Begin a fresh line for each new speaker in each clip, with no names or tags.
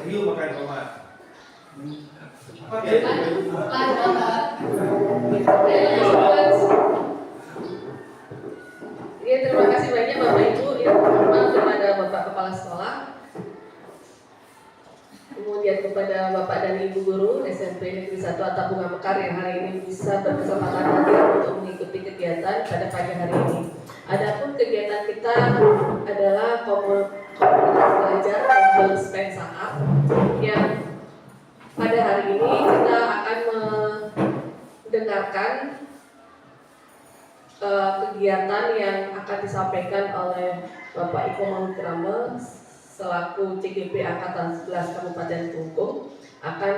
review makanya Mama. Oke.
Ya, terima kasih banyak Bapak Ibu yang terhormat kepada Bapak Kepala Sekolah, kemudian kepada Bapak dan Ibu Guru SMP Negeri 1 Atapunga Mekar yang hari ini bisa berkesempatan hadir untuk mengikuti kegiatan pada pagi hari ini. Adapun kegiatan kita adalah komunitas belajar Kombel SPEN Saat yang pada hari ini kita akan mendengarkan kegiatan yang akan disampaikan oleh Bapak Iko Maudrama selaku CGP Angkatan 11 Kabupaten Klungkung akan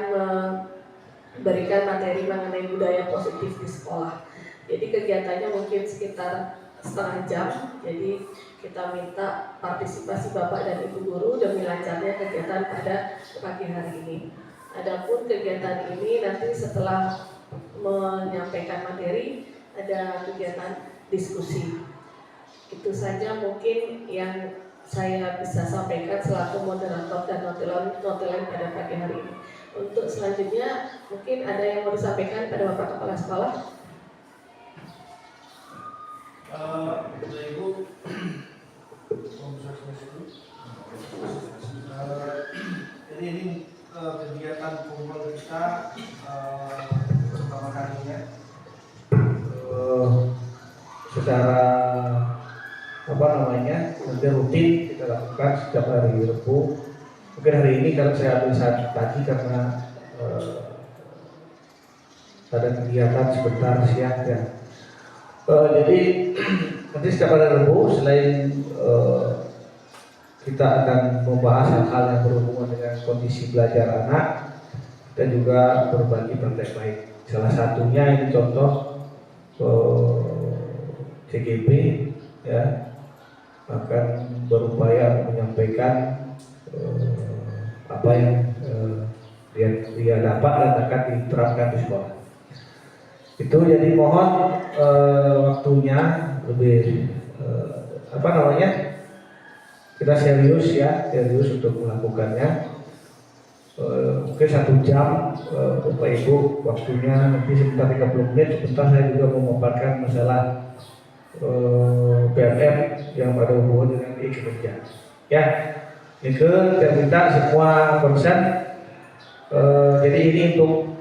memberikan materi mengenai budaya positif di sekolah. Jadi kegiatannya mungkin sekitar setengah jam. Jadi kita minta partisipasi Bapak dan Ibu Guru demi lancarnya kegiatan pada pagi hari ini. Adapun kegiatan ini nanti setelah menyampaikan materi ada kegiatan diskusi. Itu saja mungkin yang saya bisa sampaikan selaku moderator dan notulen pada pagi hari ini. Untuk selanjutnya mungkin ada yang mau disampaikan pada Bapak Kepala Sekolah.
Ibu, jadi ini kegiatan kumpul kita pertama kalinya secara nanti rutin kita lakukan setiap hari Rabu. Mungkin hari ini kalau saya ambil saat pagi karena ada kegiatan sebentar siang ya. Jadi nanti setiap hari Rabu selain kita akan membahas hal-hal yang berhubungan dengan kondisi belajar anak, kita juga berbagi praktek baik. Salah satunya ini contoh CGP ya akan berupaya menyampaikan apa yang dia dapat dan akan diterapkan di sekolah. Itu jadi mohon waktunya lebih kita serius untuk melakukannya. Mungkin 1 jam Bapak Ibu waktunya, nanti sebentar 30 menit sebentar saya juga mau memaparkan masalah PLM yang ada hubungan dengan kinerja. Ya, itu saya minta semua konsen. Jadi ini untuk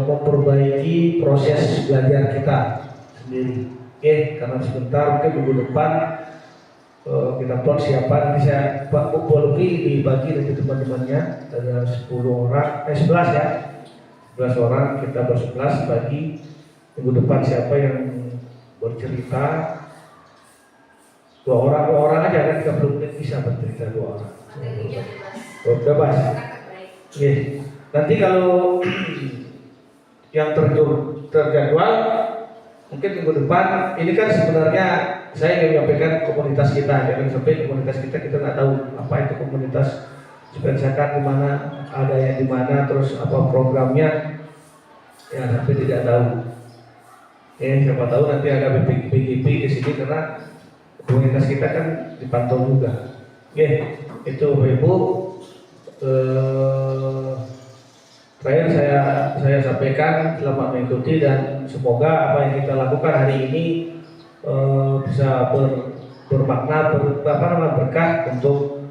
memperbaiki proses belajar kita sendiri. Oke, karena sebentar mungkin minggu depan kita persiapan. Nanti saya Pak lebih dibagi dari teman-temannya ada 11 ya. 11 orang kita ber-11 bagi minggu depan siapa yang bercerita 2 orang aja kan 30 menit bisa bercerita 2 orang. Bebas. Oke. Nanti kalau yang terjadwal mungkin minggu depan ini kan sebenarnya saya ingin menyampaikan komunitas kita, jangan sampai komunitas kita nggak tahu apa itu komunitas SPEN Saat di mana, ada yang di mana, terus apa programnya, ya sampai tidak tahu. Siapa tahu nanti ada BGP di sini karena komunitas kita kan dipantau juga. Itu Ibu. Terakhir saya sampaikan selamat mengikuti dan semoga apa yang kita lakukan hari ini bisa bermakna berkah untuk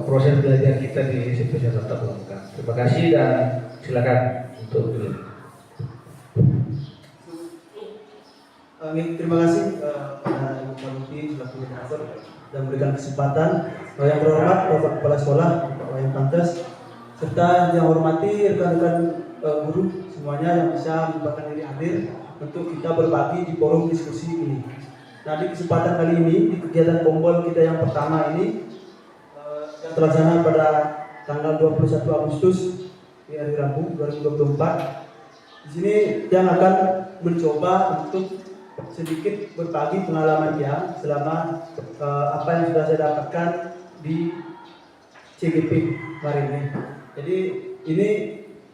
proses belajar kita di institusi Atapunga Mekar. Terima kasih dan silakan untuk dulu.
Terima kasih kepada Ibu Kaluti selaku moderator dan memberikan kesempatan. Yang terhormat Bapak Kepala Sekolah, Bapak Wayan Pantes, serta yang hormati rekan-rekan guru semuanya yang bisa menyempatkan diri hadir untuk kita berbagi di forum diskusi ini. Nah, di kesempatan kali ini di kegiatan Kombol kita yang pertama ini yang terlaksana pada tanggal 21 Agustus di hari Rabu 2024. Di sini yang akan mencoba untuk sedikit berbagi pengalaman dia selama apa yang sudah saya dapatkan di CGP kemarin ini. Jadi ini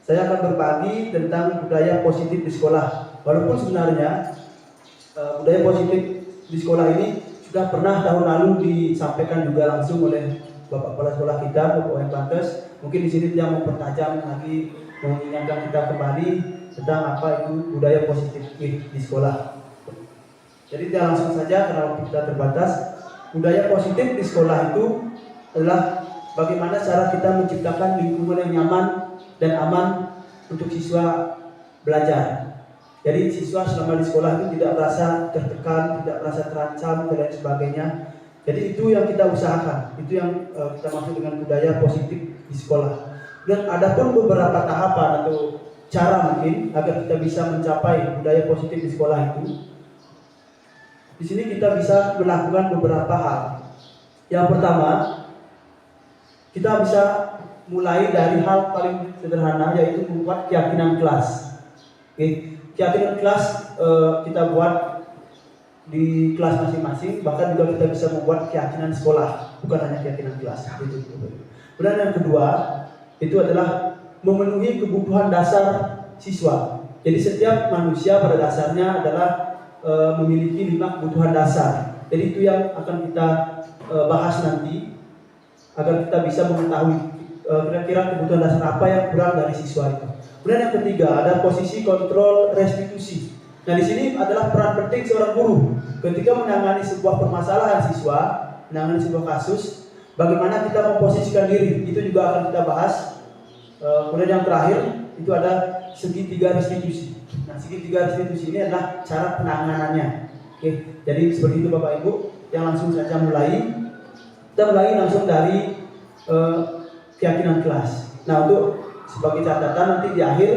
saya akan berbagi tentang budaya positif di sekolah. Walaupun sebenarnya budaya positif di sekolah ini sudah pernah tahun lalu disampaikan juga langsung oleh Bapak Kepala Sekolah kita, Bapak yang pantas, mungkin di sini dia mempertajam lagi, mengingatkan kita kembali tentang apa itu budaya positif di sekolah. Jadi dia langsung saja karena waktu kita terbatas. Budaya positif di sekolah itu adalah bagaimana cara kita menciptakan lingkungan yang nyaman dan aman untuk siswa belajar. Jadi siswa selama di sekolah itu tidak merasa tertekan, tidak merasa terancam dan lain sebagainya. Jadi itu yang kita usahakan, itu yang kita maksud dengan budaya positif di sekolah. Dan ada pun beberapa tahapan atau cara mungkin agar kita bisa mencapai budaya positif di sekolah itu. Di sini kita bisa melakukan beberapa hal. Yang pertama, kita bisa mulai dari hal paling sederhana, yaitu membuat keyakinan kelas. Oke. Keyakinan kelas kita buat di kelas masing-masing, bahkan juga kita bisa membuat keyakinan sekolah, bukan hanya keyakinan kelas. Kemudian yang kedua, itu adalah memenuhi kebutuhan dasar siswa. Jadi setiap manusia pada dasarnya adalah memiliki 5 kebutuhan dasar. Jadi itu yang akan kita bahas nanti, agar kita bisa mengetahui kira-kira kebutuhan dasar apa yang kurang dari siswa itu. Kemudian yang ketiga ada posisi kontrol restitusi. Nah di sini adalah peran penting seorang guru ketika menangani sebuah permasalahan siswa, menangani sebuah kasus, bagaimana kita memposisikan diri, itu juga akan kita bahas. Kemudian yang terakhir itu ada segitiga restitusi. Nah segitiga restitusi ini adalah cara penanganannya. Oke, jadi seperti itu Bapak Ibu. Yang langsung saja mulai. Kita mulai langsung dari keyakinan kelas. Nah untuk sebagai catatan nanti di akhir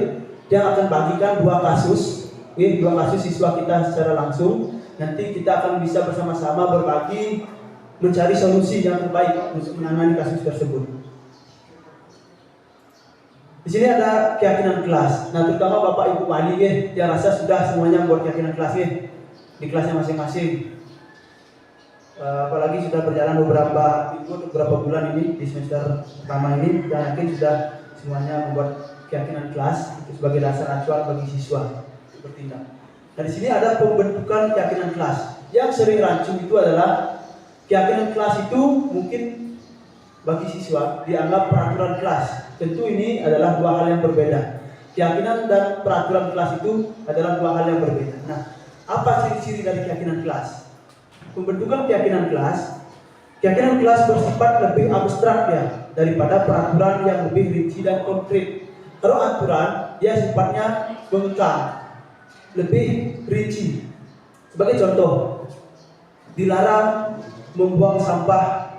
dia akan bagikan 2 kasus, dua kasus siswa kita secara langsung. Nanti kita akan bisa bersama-sama berbagi mencari solusi yang terbaik untuk menangani kasus tersebut. Di sini ada keyakinan kelas. Nah terutama Bapak Ibu wali yang rasa sudah semuanya buat keyakinan kelas di kelasnya masing-masing. Apalagi sudah berjalan beberapa minggu, beberapa bulan ini di semester pertama ini, dan yakin sudah semuanya membuat keyakinan kelas itu sebagai dasar acuan bagi siswa bertindak. Nah di sini ada pembentukan keyakinan kelas. Yang sering rancu itu adalah keyakinan kelas itu mungkin bagi siswa dianggap peraturan kelas. Tentu ini adalah 2 hal yang berbeda. Keyakinan dan peraturan kelas itu adalah 2 hal yang berbeda. Nah, apa ciri-ciri dari keyakinan kelas? Pembentukan keyakinan kelas bersifat lebih abstrak ya daripada peraturan yang lebih rinci dan konkret. Kalau aturan dia sifatnya mengekang, lebih rinci. Sebagai contoh, dilarang membuang sampah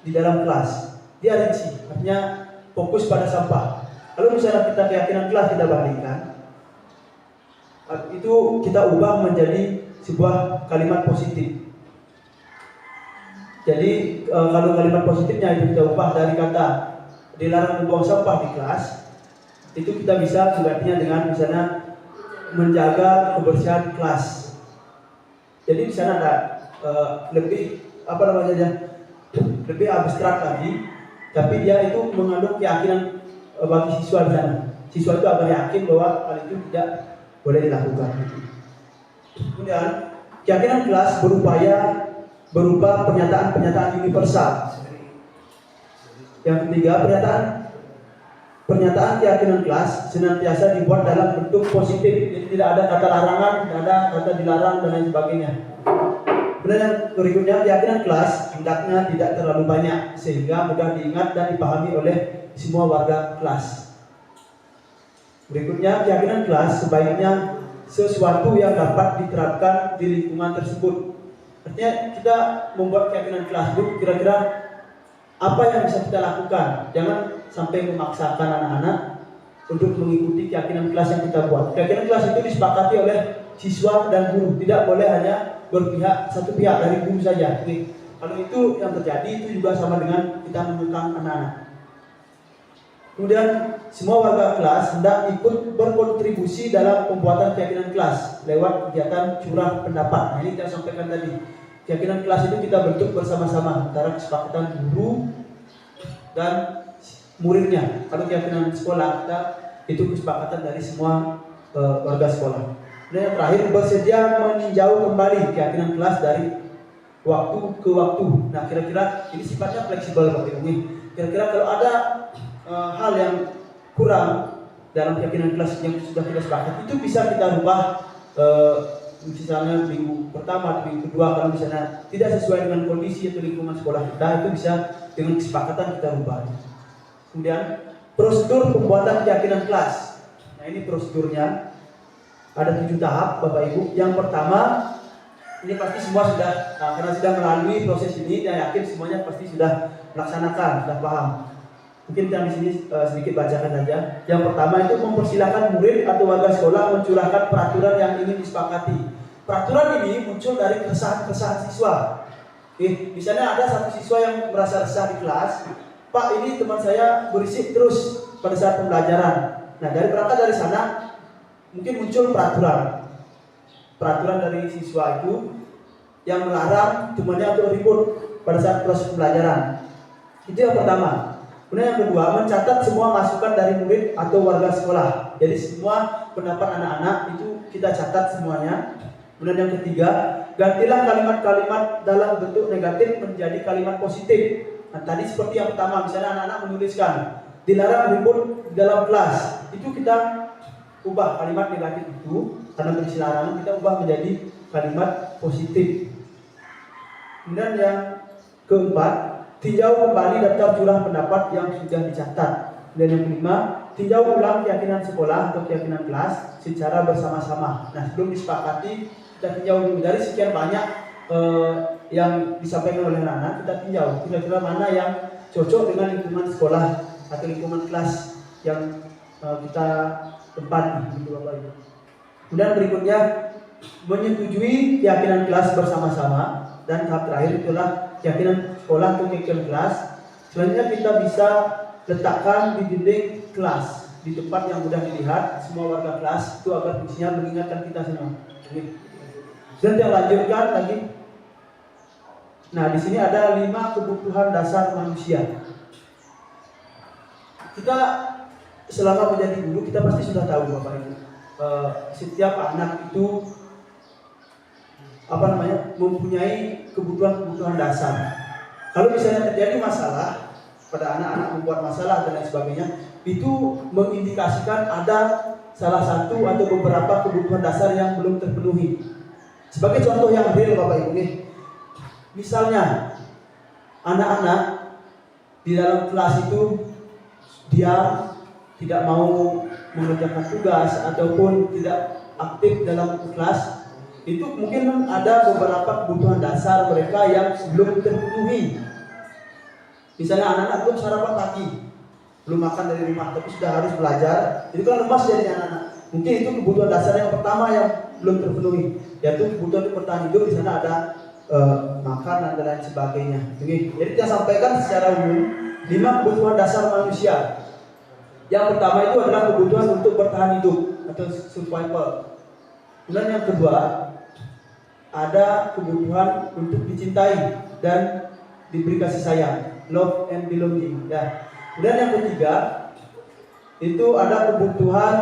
di dalam kelas. Dia rinci, artinya fokus pada sampah. Kalau misalnya kita keyakinan kelas kita bandingkan, itu kita ubah menjadi sebuah kalimat positif. Jadi kalau kalimat positifnya itu kita ubah dari kata dilarang membuang sampah di kelas, itu kita bisa menggantinya dengan misalnya menjaga kebersihan kelas. Jadi di sana ada lebih lebih abstrak lagi, tapi dia itu mengandung keyakinan bagi siswa di sana. Siswa itu akan yakin bahwa hal itu tidak boleh dilakukan. Kemudian keyakinan kelas berupa pernyataan universal. Yang ketiga, pernyataan keyakinan kelas senantiasa dibuat dalam bentuk positif. Jadi tidak ada kata larangan, tidak ada kata dilarang dan lain sebagainya. Kemudian yang berikutnya, keyakinan kelas hendaknya tidak terlalu banyak sehingga mudah diingat dan dipahami oleh semua warga kelas. Berikutnya, keyakinan kelas sebaiknya sesuatu yang dapat diterapkan di lingkungan tersebut. Artinya kita membuat keyakinan kelas itu kira-kira apa yang bisa kita lakukan. Jangan sampai memaksakan anak-anak untuk mengikuti keyakinan kelas yang kita buat. Keyakinan kelas itu disepakati oleh siswa dan guru. Tidak boleh hanya berpihak satu pihak dari guru saja. Oke. Kalau itu yang terjadi itu juga sama dengan kita mengekang anak-anak. Kemudian semua warga kelas hendak ikut berkontribusi dalam pembuatan keyakinan kelas lewat kegiatan curah pendapat. Nah, ini kita sampaikan tadi. Keyakinan kelas itu kita bentuk bersama-sama antara kesepakatan guru dan muridnya. Kalau keyakinan sekolah kita itu kesepakatan dari semua warga sekolah. Dan yang terakhir, bersedia meninjau kembali keyakinan kelas dari waktu ke waktu. Nah, kira-kira ini sifatnya fleksibel Bapak Ibu nih. Kira-kira kalau ada hal yang kurang dalam keyakinan kelas yang sudah kita sepakati, itu bisa kita rubah, misalnya minggu pertama, minggu kedua, kalau misalnya tidak sesuai dengan kondisi atau lingkungan sekolah kita, itu bisa dengan kesepakatan kita rubah. Kemudian prosedur pembuatan keyakinan kelas. Nah, ini prosedurnya ada 7 tahap Bapak Ibu. Yang pertama, ini pasti semua sudah, karena sudah melalui proses ini, saya yakin semuanya pasti sudah melaksanakan, sudah paham. Mungkin yang di sini sedikit bacakan saja. Yang pertama itu mempersilahkan murid atau warga sekolah mencurahkan peraturan yang ingin disepakati. Peraturan ini muncul dari keresahan-keresahan siswa. Misalnya ada satu siswa yang merasa resah di kelas, Pak, ini teman saya berisik terus pada saat pembelajaran. Nah, berangkat dari sana mungkin muncul peraturan dari siswa itu yang melarang temannya untuk ribut pada saat proses pembelajaran. Itu yang pertama. Kemudian yang kedua, mencatat semua masukan dari murid atau warga sekolah. Jadi semua pendapat anak-anak itu kita catat semuanya. Kemudian yang ketiga, gantilah kalimat-kalimat dalam bentuk negatif menjadi kalimat positif. Nah, tadi seperti yang pertama, misalnya anak-anak menuliskan dilarang ribut di dalam kelas. Itu kita ubah kalimat negatif itu, karena berisi larangan, kita ubah menjadi kalimat positif. Kemudian yang keempat, tinjau kembali daftar jumlah pendapat yang sudah dicatat. Dan yang kelima, tinjau ulang keyakinan sekolah atau keyakinan kelas secara bersama-sama. Nah, sebelum disepakati, kita tinjau dulu dari sekian banyak yang disampaikan oleh anak-anak, kita tinjau kira-kira mana yang cocok dengan lingkungan sekolah atau lingkungan kelas yang kita tempati, gitu Bapak Ibu. Kemudian berikutnya, menyetujui keyakinan kelas bersama-sama. Dan tahap terakhir itulah keyakinan sekolah atau keyakinan kelas. Selanjutnya kita bisa letakkan di dinding kelas, di tempat yang mudah dilihat semua warga kelas, itu agar fungsinya mengingatkan kita semua. Dan yang lanjutkan lagi. Nah, di sini ada 5 kebutuhan dasar manusia. Kita selama menjadi guru, kita pasti sudah tahu Bapak Ibu, setiap anak itu mempunyai kebutuhan-kebutuhan dasar. Kalau misalnya terjadi masalah pada anak-anak, membuat masalah dan lain sebagainya, itu mengindikasikan ada salah satu atau beberapa kebutuhan dasar yang belum terpenuhi. Sebagai contoh yang real Bapak Ibu nih, misalnya anak-anak di dalam kelas itu dia tidak mau mengerjakan tugas ataupun tidak aktif dalam kelas, itu mungkin ada beberapa kebutuhan dasar mereka yang belum terpenuhi. Misalnya anak-anak belum sarapan pagi, belum makan dari rumah, tapi sudah harus belajar, itu kan lemas jadinya anak-anak. Mungkin itu kebutuhan dasar yang pertama yang belum terpenuhi, yaitu kebutuhan bertahan hidup. Di sana ada makan dan lain sebagainya. Jadi kita sampaikan secara umum 5 kebutuhan dasar manusia. Yang pertama itu adalah kebutuhan untuk bertahan hidup atau survival. Kemudian yang kedua, ada kebutuhan untuk dicintai dan diberi kasih sayang, love and belonging. Ya. Kemudian yang ketiga, itu ada kebutuhan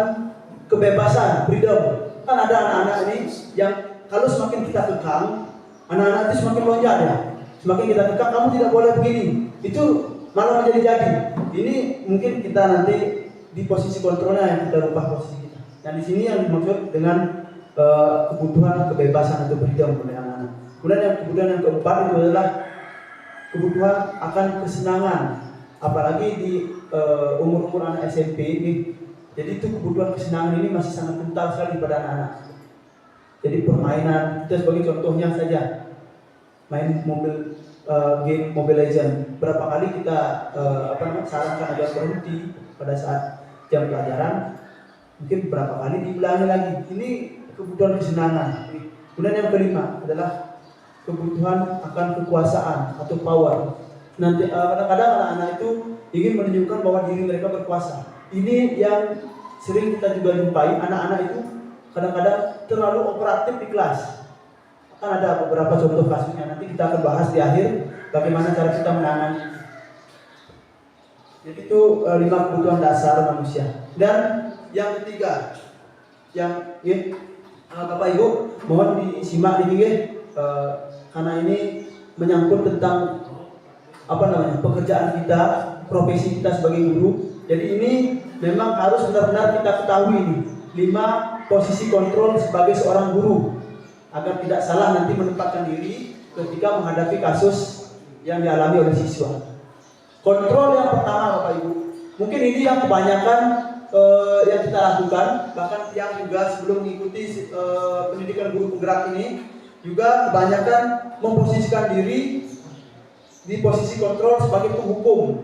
kebebasan, freedom. Kan ada anak-anak ini yang kalau semakin kita kekang, anak-anak itu semakin lonjak ya. Semakin kita kekang, kamu tidak boleh begini. Itu malah menjadi-jadi. Ini mungkin kita nanti di posisi kontrolnya yang kita rubah posisi kita. Dan di sini yang dimaksud dengan kebutuhan kebebasan atau freedom oleh anak-anak. Kemudian yang keempat itu adalah kebutuhan akan kesenangan, apalagi di umur-umur anak SMP ini. Jadi itu kebutuhan kesenangan ini masih sangat kental sekali pada anak-anak. Jadi permainan, kita sebagai contohnya saja, main game Mobile Legends. Berapa kali kita sarankan agar berhenti pada saat jam pelajaran, mungkin berapa kali diulangi lagi. Ini kebutuhan kesenangan. Kemudian yang kelima adalah kebutuhan akan kekuasaan atau power. Nanti kadang-kadang anak-anak itu ingin menunjukkan bahwa diri mereka berkuasa. Ini yang sering kita juga jumpai, anak-anak itu kadang-kadang terlalu operatif di kelas. Kan ada beberapa contoh kasusnya, nanti kita akan bahas di akhir bagaimana cara kita menangani. Jadi itu 5 kebutuhan dasar manusia. Dan yang ketiga, yang Bapak Ibu mohon disimak ini karena ini menyangkut tentang pekerjaan kita, profesi kita sebagai guru. Jadi ini memang harus benar-benar kita ketahui ini 5 posisi kontrol sebagai seorang guru agar tidak salah nanti menempatkan diri ketika menghadapi kasus yang dialami oleh siswa. Kontrol yang pertama Bapak Ibu, mungkin ini yang kebanyakan yang kita lakukan, bahkan yang juga sebelum mengikuti pendidikan guru penggerak ini juga kebanyakan memposisikan diri di posisi kontrol sebagai penghukum.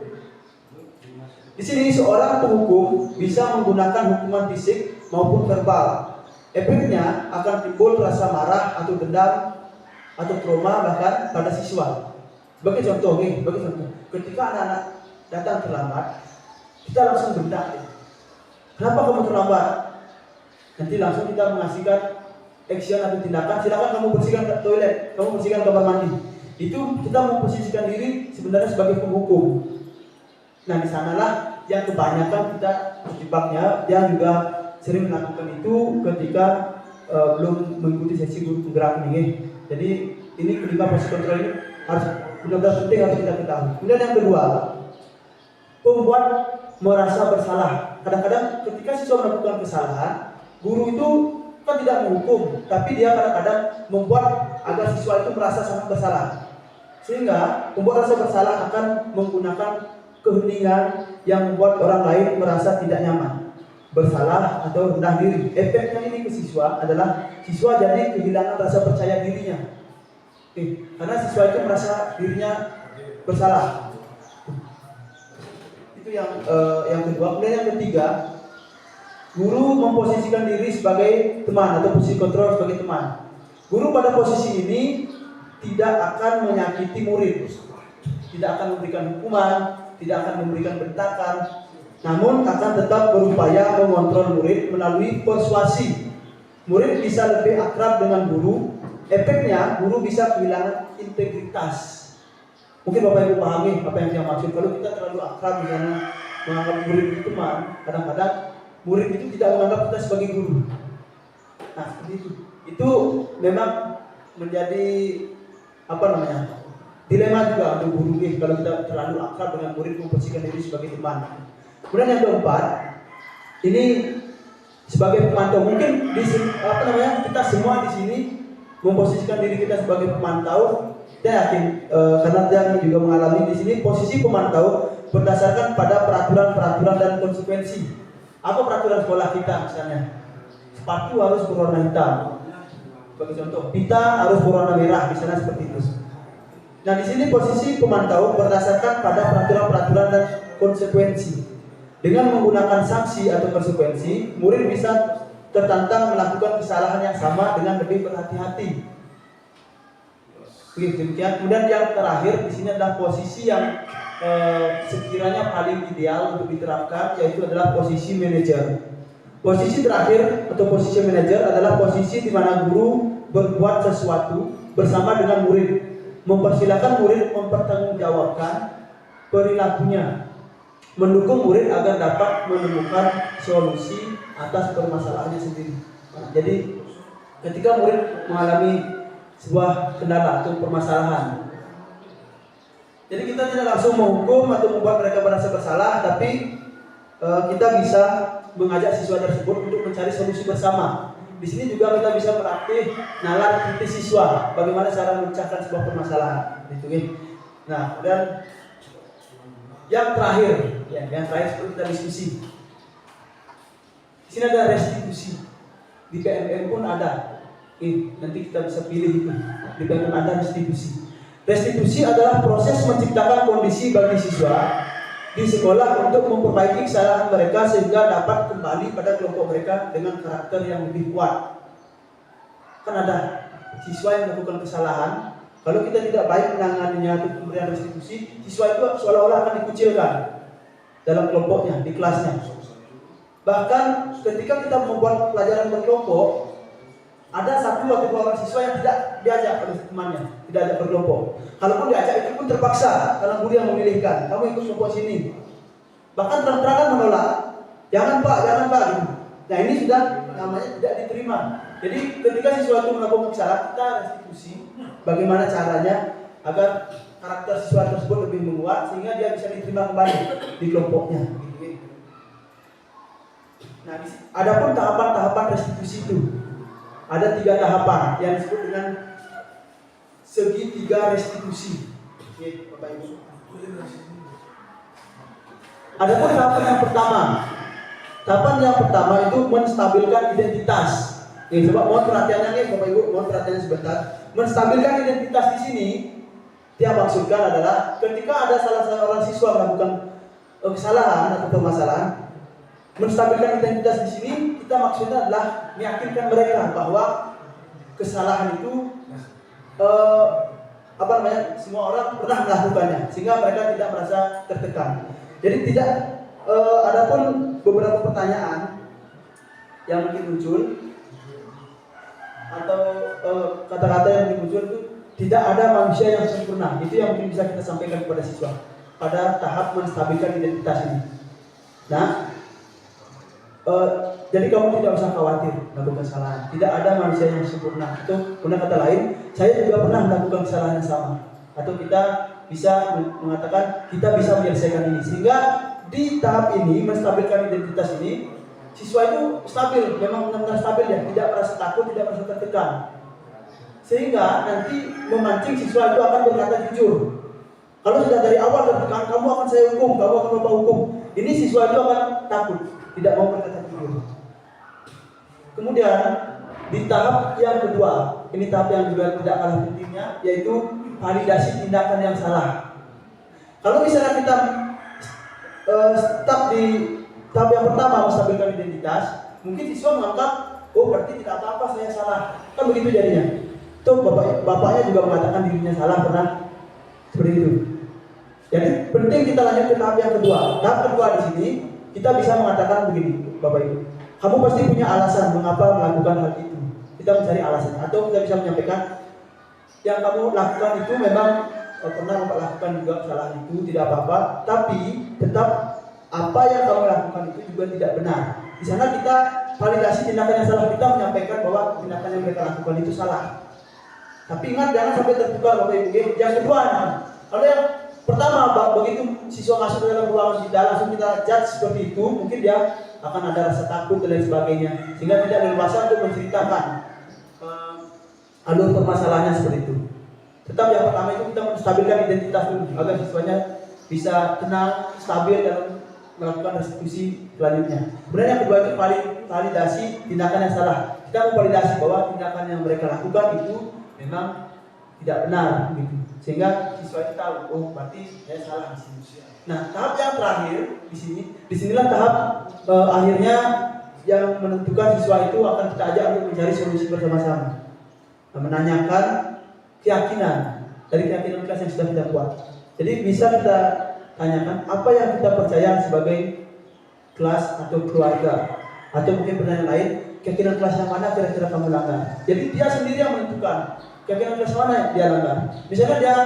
Di sini seorang penghukum bisa menggunakan hukuman fisik maupun verbal. Efeknya akan timbul rasa marah atau dendam atau trauma bahkan pada siswa. Sebagai contoh, ketika anak-anak datang terlambat, kita langsung bentak. Kenapa kamu terlambat? Nanti langsung kita mengasihkan action atau tindakan. Silakan kamu bersihkan toilet, kamu bersihkan kamar mandi. Itu kita memposisikan diri sebenarnya sebagai penghukum. Nah, di sanalah yang kebanyakan kita terjebaknya, yang juga sering melakukan itu ketika belum mengikuti sesi guru penggerak ini. Jadi ini kelima posisi kontrol ini harus benar-benar penting, harus kita ketahui. Kemudian yang kedua, pembuat merasa bersalah. Kadang-kadang ketika siswa melakukan kesalahan, guru itu kan tidak menghukum, tapi dia kadang-kadang membuat agar siswa itu merasa sangat bersalah. Sehingga pembuat rasa bersalah akan menggunakan keheningan yang membuat orang lain merasa tidak nyaman, bersalah atau rendah diri. Efeknya ini ke siswa adalah siswa jadi kehilangan rasa percaya dirinya. Karena siswa itu merasa dirinya bersalah. Itu yang kedua. Kemudian yang ketiga, guru memposisikan diri sebagai teman atau posisi kontrol sebagai teman. Guru pada posisi ini tidak akan menyakiti murid, tidak akan memberikan hukuman, tidak akan memberikan bentakan, namun akan tetap berupaya mengontrol murid melalui persuasi. Murid bisa lebih akrab dengan guru. Efeknya guru bisa kehilangan integritas. Mungkin Bapak Ibu pahami apa yang saya maksud. Kalau kita terlalu akrab misalnya menganggap murid itu teman, kadang-kadang murid itu tidak menganggap kita sebagai guru. Nah, seperti itu. Itu memang menjadi dilema juga untuk guru kalau kita terlalu akrab dengan murid memposisikan diri sebagai teman. Kemudian yang keempat, ini sebagai pemantau. Mungkin kita semua di sini memposisikan diri kita sebagai pemantau. Saya yakin karena dia juga mengalami di sini posisi pemantau berdasarkan pada peraturan-peraturan dan konsekuensi. Apa peraturan sekolah kita misalnya? Sepatu harus berwarna hitam. Sebagai contoh, pita harus berwarna merah, misalnya seperti itu. Nah, di sini posisi pemantau berdasarkan pada peraturan-peraturan dan konsekuensi. Dengan menggunakan sanksi atau konsekuensi, murid bisa tertantang melakukan kesalahan yang sama dengan lebih berhati-hati. Demikian. Kemudian yang terakhir di sini adalah posisi yang sekiranya paling ideal untuk diterapkan, yaitu adalah posisi manajer. Posisi terakhir atau posisi manajer adalah posisi di mana guru berbuat sesuatu bersama dengan murid, mempersilahkan murid mempertanggungjawabkan perilakunya, mendukung murid agar dapat menemukan solusi atas permasalahannya sendiri. Jadi ketika murid mengalami sebuah kendala atau permasalahan, jadi kita tidak langsung menghukum atau membuat mereka merasa bersalah, tapi kita bisa mengajak siswa tersebut untuk mencari solusi bersama. Di sini juga kita bisa melatih nalar kritis siswa, bagaimana cara memecahkan sebuah permasalahan. Nah, dan yang terakhir seperti kita diskusi. Di sini ada restitusi. Di PMM pun ada. Nanti kita bisa pilih itu. Di PMM ada restitusi. Restitusi adalah proses menciptakan kondisi bagi siswa di sekolah untuk memperbaiki kesalahan mereka sehingga dapat kembali pada kelompok mereka dengan karakter yang lebih kuat. Kan ada siswa yang melakukan kesalahan, kalau kita tidak baik menanganinya atau pemberian restitusi, siswa itu seolah-olah akan dikucilkan dalam kelompoknya, di kelasnya. Bahkan ketika kita membuat pelajaran berkelompok, ada satu atau dua orang siswa yang tidak diajak oleh temannya, tidak ajak berkelompok. Kalaupun diajak itu pun terpaksa karena guru yang memilihkan, kamu ikut kelompok sini. Bahkan terang-terangan menolak, jangan pak gitu. Nah, ini sudah namanya tidak diterima. Jadi ketika siswa itu melakukan kesalahan, kita restitusi bagaimana caranya agar karakter siswa tersebut lebih menguat sehingga dia bisa diterima kembali di kelompoknya. Nah, adapun tahapan-tahapan restitusi itu ada 3 tahapan yang disebut dengan segitiga restitusi. Oke, Bapak Ibu. Adapun tahapan yang pertama itu menstabilkan identitas. Oke, coba mohon perhatiannya nih Bapak Ibu, mohon perhatiannya sebentar. Menstabilkan identitas di sini yang maksudkan adalah ketika ada salah seorang siswa melakukan kesalahan atau permasalahan, menstabilkan identitas di sini kita maksudnya adalah meyakinkan mereka bahwa kesalahan itu semua orang pernah melakukannya sehingga mereka tidak merasa tertekan. Jadi tidak adapun beberapa pertanyaan yang mungkin muncul atau kata-kata yang mungkin muncul itu tidak ada manusia yang sempurna. Itu yang mungkin bisa kita sampaikan kepada siswa pada tahap menstabilkan identitas ini. Nah, jadi kamu tidak usah khawatir melakukan kesalahan. Tidak ada manusia yang sempurna. Itu guna kata lain, saya juga pernah melakukan kesalahan yang sama. Atau kita bisa mengatakan kita bisa menyelesaikan ini. Sehingga di tahap ini menstabilkan identitas ini, siswa itu stabil, memang benar-benar stabil ya, tidak merasa takut, tidak merasa tertekan. Sehingga nanti memancing siswa itu akan berkata jujur. Kalau sudah dari awal tertekan, kamu akan saya hukum, kamu akan bapak hukum. Ini siswa itu akan takut, tidak mau berkata jujur. Kemudian di tahap yang kedua, ini tahap yang juga tidak kalah pentingnya, yaitu validasi tindakan yang salah. Kalau misalnya kita start di tahap yang pertama menstabilkan identitas, mungkin siswa menganggap, oh berarti tidak apa-apa saya salah, kan begitu jadinya. Tuh bapaknya juga mengatakan dirinya salah pernah seperti itu. Jadi penting kita lanjut ke tahap yang kedua. Tahap kedua di sini kita bisa mengatakan begini, Bapak Ibu, kamu pasti punya alasan mengapa melakukan hal itu. Kita mencari alasan, atau kita bisa menyampaikan yang kamu lakukan itu memang pernah Bapak lakukan juga kesalahan itu, tidak apa-apa, tapi tetap apa yang kamu lakukan itu juga tidak benar. Di sana kita validasi tindakan yang salah, kita menyampaikan bahwa tindakan yang mereka lakukan itu salah. Tapi ingat jangan sampai tertukar Bapak Ibu. Yang kedua, kalau yang pertama begitu siswa masuk ke dalam ruangan kita langsung kita judge seperti itu, mungkin dia akan ada rasa takut dan lain sebagainya, sehingga tidak leluasa untuk menceritakan alur permasalahannya seperti itu. Tetap yang pertama itu kita menstabilkan identitas dulu agar siswanya bisa tenang, stabil dalam melakukan restitusi selanjutnya. Kemudian yang kedua itu validasi tindakan yang salah. Kita memvalidasi bahwa tindakan yang mereka lakukan itu memang tidak benar, gitu. Sehingga siswa itu tahu, oh berarti saya salah di sini. Nah, tahap yang terakhir di sini, disinilah tahap akhirnya yang menentukan siswa itu akan kita ajak untuk mencari solusi bersama-sama. Menanyakan keyakinan dari keyakinan kelas yang sudah kita buat. Jadi bisa kita tanyakan apa yang kita percaya sebagai kelas atau keluarga, atau mungkin pertanyaan lain, keyakinan kelas yang mana kira-kira kamu langgar. Jadi dia sendiri yang menentukan keyakinan kelas mana yang dia langgar. Misalnya dia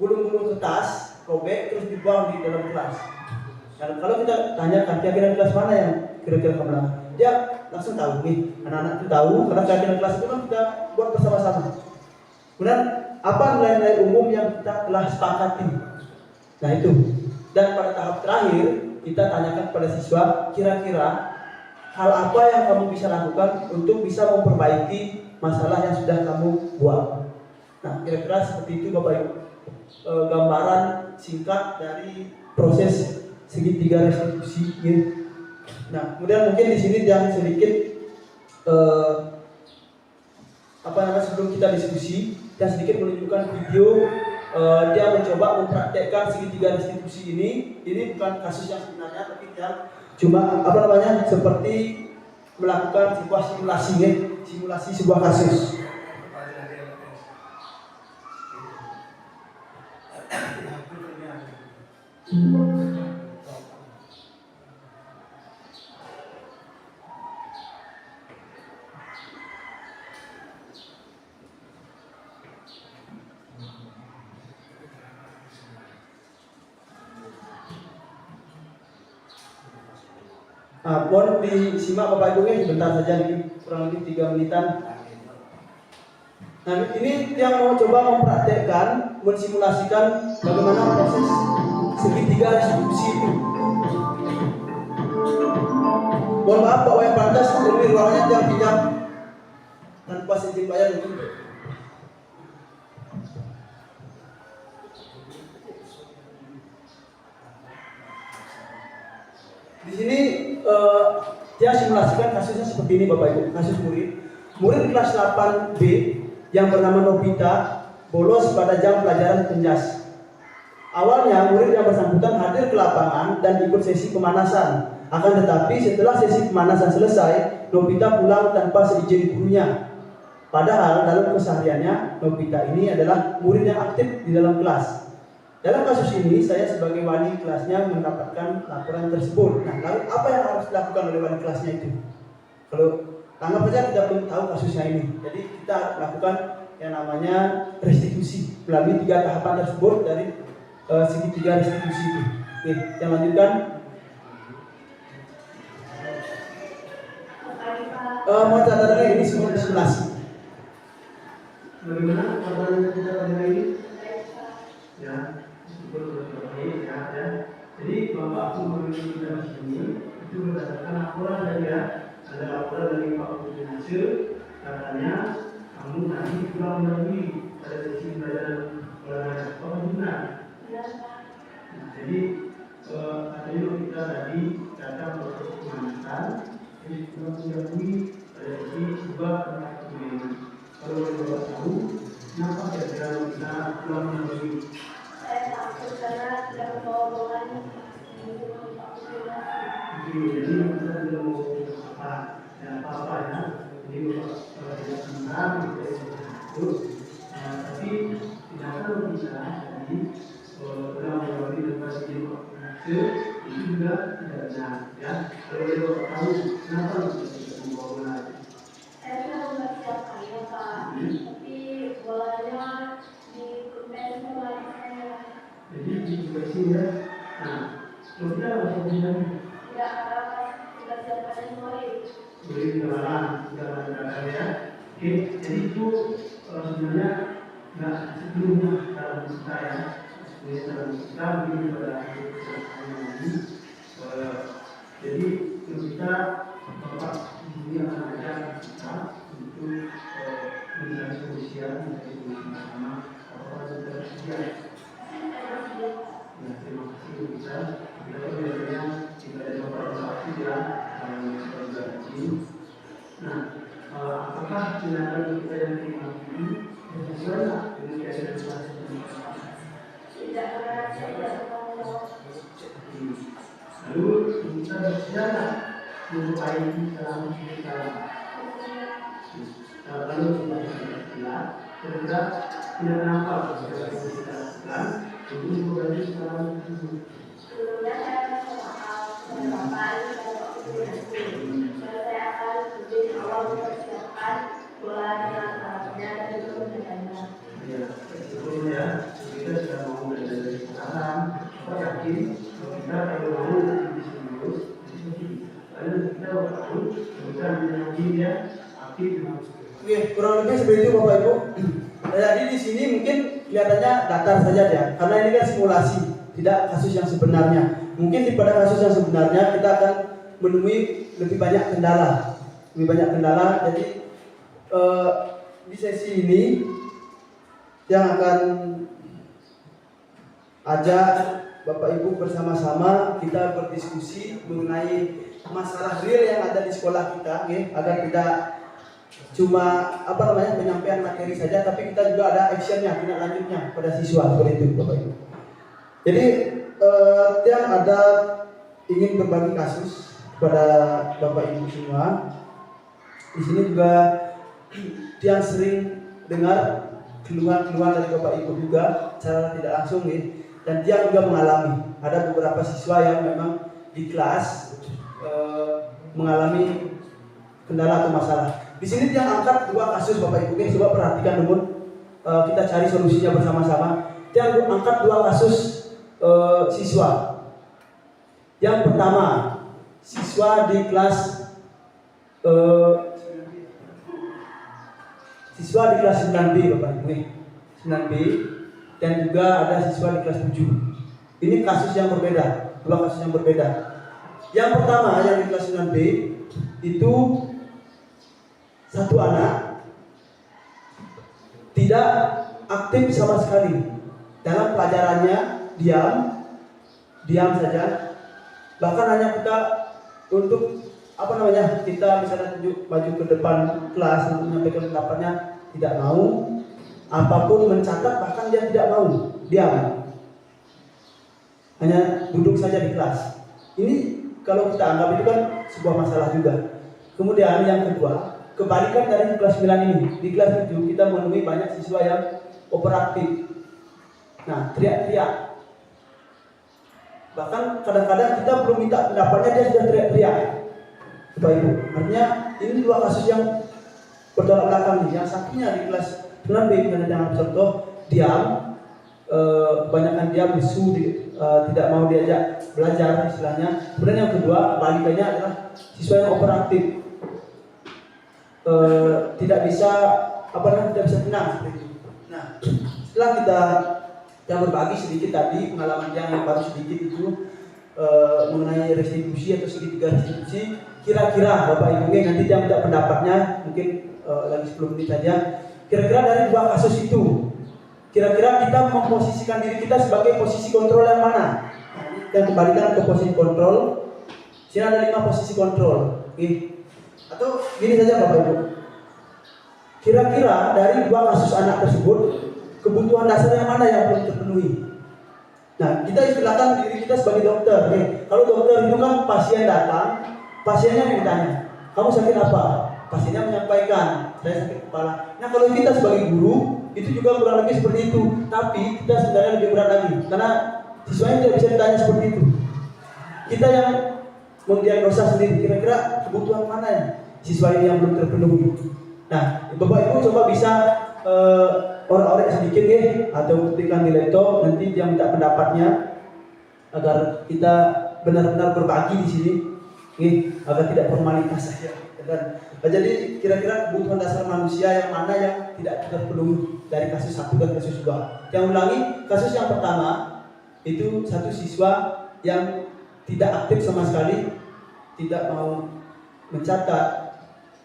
gulung-gulung kertas, robek terus dibuang di dalam kelas. Dan kalau kita tanyakan keyakinan kelas mana yang kira-kira kamu langgar, dia langsung tahu nih, anak-anak itu tahu karena keyakinan kelas itu kan kita buat bersama-sama. Kemudian apa nilai-nilai umum yang kita telah sepakati. Nah itu. Dan pada tahap terakhir kita tanyakan kepada siswa, kira-kira hal apa yang kamu bisa lakukan untuk bisa memperbaiki masalah yang sudah kamu buat. Nah kira-kira seperti itu Bapak Ibu, gambaran singkat dari proses segitiga restitusi. Nah kemudian mungkin di sini yang sedikit sebelum kita diskusi, dan sedikit menunjukkan video dia mencoba mempraktekkan segitiga restitusi ini bukan kasus yang sebenarnya, tapi dia cuma seperti melakukan sebuah simulasi sebuah kasus. Mohon disimak Bapak Ibu sebentar saja nih, kurang lebih 3 menitan. Nah, ini yang mau coba mempraktekkan, mensimulasikan bagaimana proses segitiga distribusi itu. Mohon maaf Pak Wayan Pantas, ini ruangannya jangan pinjam tanpa izin bayar dulu. Di sini dia simulasikan kasusnya seperti ini Bapak Ibu, kasus murid kelas 8B yang bernama Nobita bolos pada jam pelajaran penjas. Awalnya murid yang bersangkutan hadir ke lapangan dan ikut sesi pemanasan. Akan tetapi setelah sesi pemanasan selesai, Nobita pulang tanpa seizin gurunya. Padahal dalam kesehariannya Nobita ini adalah murid yang aktif di dalam kelas. Dalam kasus ini saya sebagai wali kelasnya mendapatkan laporan tersebut. Nah, lalu apa yang harus dilakukan oleh wali kelasnya itu? Kalau anggap saja kita belum tahu kasusnya ini, jadi kita lakukan yang namanya restitusi melalui 3 tahapan tersebut dari segitiga restitusi itu. Oke, kita lanjutkan. Mau catatannya ini semua simulasi.
Bagaimana pertanyaan kita pada ini? Ya, ya. Jadi Bapak aku menunjukkan kita di sini itu berdasarkan laporan dari ada laporan dari Pak Gubernur, katanya kamu tadi kurang lebih pada sesi pelajaran olahraga. Apa benar? Nah, jadi katanya kita tadi datang ke pemanasan, jadi kurang lebih pada sesi juga kemudian. Kalau Bapak tahu, kenapa kira-kira kita kurang lebih?
Saya takut karena tidak membawa bawaan.
Jadi kita tidak mau apa-apa ya. Jadi kalau tidak senang itu, tapi tidak tahu bisa. Jadi dalam melalui demokrasi itu juga tidak benar. Ya, kalau kita tahu kenapa kita membawa bola.
Saya sudah mempersiapkan ya Pak, tapi bolanya di kumpul sama saya.
Jadi di sini ya. Nah, kalau kita masih bilang
Tidak ada sudah siapkan semua.
boleh kenalan ya. Oke, jadi itu sebenarnya nggak sebelumnya dalam kita ya. Sebenarnya dalam kita begini pada ini. Jadi kita Bapak ini akan ajak kita untuk mencari solusi bersama apa saja tersedia. Ya, terima kasih bisa. Kita biasanya jika ada beberapa aksi ya ini. Nah, apakah tindakan kita yang terima ini sesuai dengan keadaan ini?
Tidak pernah saya tidak mau.
Lalu kita bersedia untuk IT dalam kita. Lalu kita bersedia, kira-kira tidak nampak secara kita sekarang. Jadi kembali sekarang itu.
Sebelumnya saya minta maaf kepada Bapak dan Bapak Gubernur. Saya akan lebih awal mempersiapkan bola dengan alatnya dan juga menjaganya.
Ya, sebetulnya kita sudah mau dari sekarang. Kita yakin kita kalau mau di serius, lalu kita tahu kita menjadi dia aktif.
Oke, kurang lebih seperti itu Bapak Ibu. Jadi di sini mungkin kelihatannya datar saja ya, karena ini kan simulasi, tidak kasus yang sebenarnya. Mungkin pada kasus yang sebenarnya kita akan menemui lebih banyak kendala, Jadi di sesi ini yang akan ajak Bapak Ibu bersama-sama kita berdiskusi mengenai masalah real yang ada di sekolah kita, agar tidak cuma penyampaian materi saja, tapi kita juga ada actionnya, tindak lanjutnya pada siswa seperti itu Bapak Ibu. Jadi yang ada ingin berbagi kasus kepada Bapak Ibu semua. Di sini juga yang sering dengar keluhan-keluhan dari Bapak Ibu juga secara tidak langsung dan dia juga mengalami. Ada beberapa siswa yang memang di kelas mengalami kendala atau masalah. Di sini dia angkat 2 kasus Bapak Ibu, coba perhatikan dulu. Kita cari solusinya bersama-sama. Dia angkat 2 kasus siswa. Yang pertama, siswa siswa di kelas 9B Bapak Ibu, 9B, dan juga ada siswa di kelas 7. Ini kasus yang berbeda, dua kasus yang berbeda. Yang pertama yang di kelas 9B itu satu anak tidak aktif sama sekali dalam pelajarannya, diam saja. Bahkan hanya kita untuk kita misalnya maju ke depan kelas untuk menyampaikan pendapatnya tidak mau, apapun mencatat bahkan dia tidak mau, diam, hanya duduk saja di kelas. Ini kalau kita anggap itu kan sebuah masalah juga. Kemudian yang kedua, kebalikan dari kelas 9 ini. Di kelas 7 kita menemui banyak siswa yang operatif. Nah, teriak-teriak. Bahkan kadang-kadang kita belum minta pendapatnya dia sudah teriak-teriak. Bapak Ibu, artinya ini dua kasus yang bertolak belakang nih. Yang satunya di kelas 9B misalnya jangan contoh diam, kebanyakan diam, bisu, tidak mau diajak belajar istilahnya. Kemudian yang kedua kebalikannya adalah siswa yang operatif, tidak bisa tidak bisa tenang seperti itu. Nah, setelah kita berbagi sedikit tadi pengalaman yang baru sedikit itu mengenai restitusi atau segitiga restitusi, kira-kira Bapak Ibu nanti dia minta pendapatnya mungkin lagi 10 menit saja. Kira-kira dari dua kasus itu, kira-kira kita memposisikan diri kita sebagai posisi kontrol yang mana? Kita kembalikan ke posisi kontrol. Sini ada 5 posisi kontrol. Atau gini saja Bapak Ibu. Kira-kira dari dua kasus anak tersebut, kebutuhan dasar yang mana yang belum terpenuhi? Nah, kita istilahkan diri kita sebagai dokter. Kalau dokter itu kan pasien datang, pasiennya ditanya, kamu sakit apa? Pasiennya menyampaikan, saya sakit kepala. Nah, kalau kita sebagai guru, itu juga kurang lebih seperti itu. Tapi kita sebenarnya lebih berat lagi, karena siswanya tidak bisa ditanya seperti itu. Kita yang mendiagnosa sendiri, kira-kira kebutuhan mana ya siswa ini yang belum terpenuhi. Nah, Bapak Ibu coba bisa orek-orek sedikit atau ketikkan di laptop, nanti dia minta pendapatnya agar kita benar-benar berbagi di sini, agar tidak formalitas saja. Jadi kira-kira kebutuhan dasar manusia yang mana yang tidak terpenuhi dari kasus 1 dan kasus 2. Yang ulangi, kasus yang pertama itu satu siswa yang tidak aktif sama sekali, tidak mau mencatat,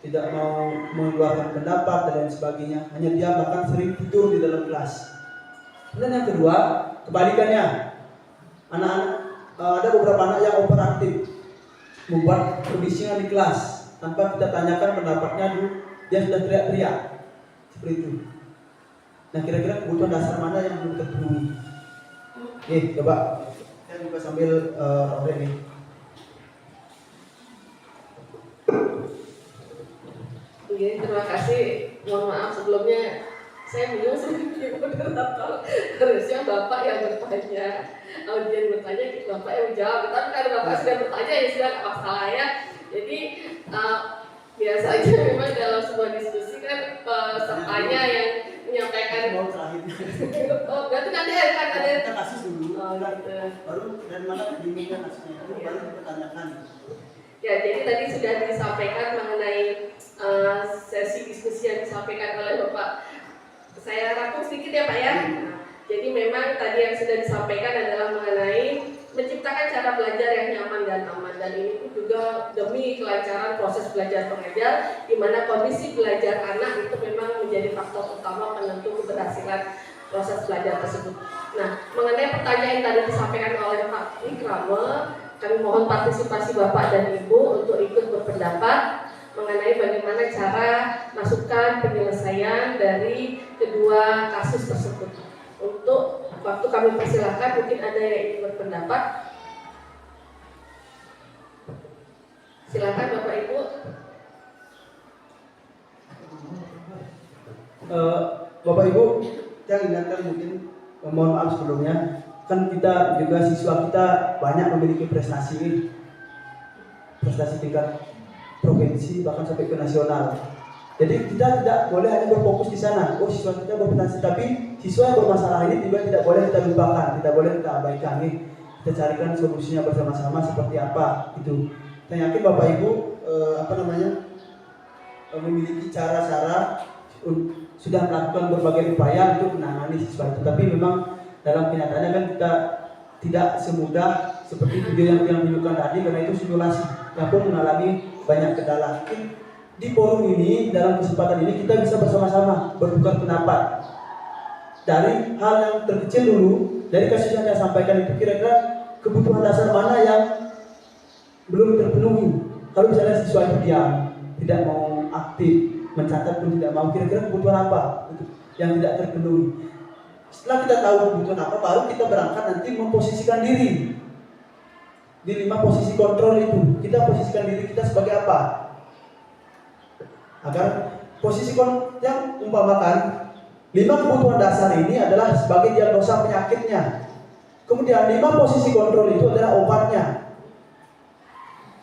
tidak mau mengeluarkan pendapat dan lain sebagainya, hanya dia bahkan sering tidur di dalam kelas. Dan yang kedua, kebalikannya, anak-anak ada beberapa anak yang operatif, membuat perbisingan di kelas tanpa kita tanyakan pendapatnya dulu, dia sudah teriak-teriak seperti itu. Nah, kira-kira kebutuhan dasar mana yang belum terpenuhi? Coba saya juga sambil nih.
Oke, terima kasih. Mohon maaf sebelumnya saya bingung sebagai moderator. Harusnya Bapak yang bertanya, audien bertanya, Bapak yang menjawab. Tapi karena Bapak sudah bertanya ya sudah nggak masalah ya. Jadi biasanya memang dalam sebuah diskusi kan pesertanya yang menyampaikan. Oh, berarti nanti akan ada
kita kasus dulu.
Gitu.
Baru dari mana diminta kasusnya itu baru kita tanyakan.
Ya, jadi tadi sudah disampaikan mengenai sesi diskusi yang disampaikan oleh Bapak. Saya rangkum sedikit ya Pak ya. Jadi memang tadi yang sudah disampaikan adalah mengenai menciptakan cara belajar yang nyaman dan aman, dan ini pun juga demi kelancaran proses belajar mengajar, di mana kondisi belajar anak itu memang menjadi faktor utama penentu keberhasilan proses belajar tersebut. Nah, mengenai pertanyaan yang tadi disampaikan oleh Pak Wikrama, kami mohon partisipasi Bapak dan Ibu untuk ikut berpendapat mengenai bagaimana cara masukan penyelesaian dari kedua kasus tersebut. Untuk waktu kami persilahkan, mungkin ada yang ingin berpendapat. Silakan Bapak Ibu.
Bapak Ibu, saya ingatkan mungkin, mohon maaf sebelumnya, kan kita juga siswa kita banyak memiliki prestasi tingkat provinsi bahkan sampai ke nasional. Jadi kita tidak boleh hanya berfokus di sana. Oh, siswa kita berprestasi, tapi siswa yang bermasalah ini juga tidak boleh kita lupakan, tidak boleh kita abaikan. Kita carikan solusinya bersama-sama seperti apa itu. Saya yakin Bapak Ibu memiliki cara-cara sudah melakukan berbagai upaya untuk menangani siswa itu. Tapi memang dalam kenyataannya kan kita tidak semudah seperti video yang ditunjukkan tadi, karena itu simulasi yang pun mengalami banyak kendala. Di forum ini, dalam kesempatan ini kita bisa bersama-sama bertukar pendapat dari hal yang terkecil dulu, dari kasus yang saya sampaikan itu kira-kira kebutuhan dasar mana yang belum terpenuhi. Kalau misalnya siswa itu diam, tidak mau aktif, mencatat pun tidak mau, kira-kira kebutuhan apa yang tidak terpenuhi. Setelah kita tahu kebutuhan apa, baru kita berangkat nanti memposisikan diri di 5 posisi kontrol itu. Kita posisikan diri kita sebagai apa, agar posisi yang umpamakan 5 kebutuhan dasar ini adalah sebagai diagnosa penyakitnya. Kemudian 5 posisi kontrol itu adalah obatnya.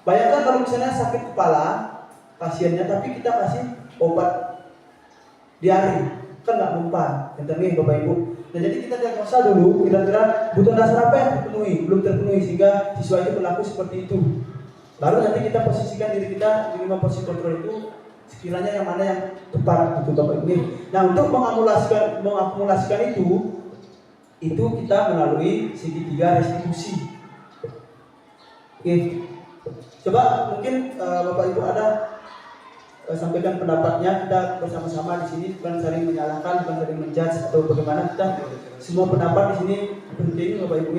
Bayangkan kalau misalnya sakit kepala pasiennya, tapi kita kasih obat diare, kan nggak mempan. Nih Bapak Ibu. Nah, jadi kita diagnosa dulu kira-kira kebutuhan dasar apa yang terpenuhi, belum terpenuhi, sehingga siswa itu berlaku seperti itu. Baru nanti kita posisikan diri kita di 5 posisi kontrol itu, sekiranya yang mana yang tepat untuk Bapak Ibu. Nah, untuk mengakumulasikan itu kita melalui segitiga restitusi. Oke. Coba mungkin Bapak Ibu ada sampaikan pendapatnya, kita bersama-sama di sini, bukan saling menyalahkan, bukan saling menjudge atau bagaimana. Kita semua pendapat di sini penting Bapak Ibu.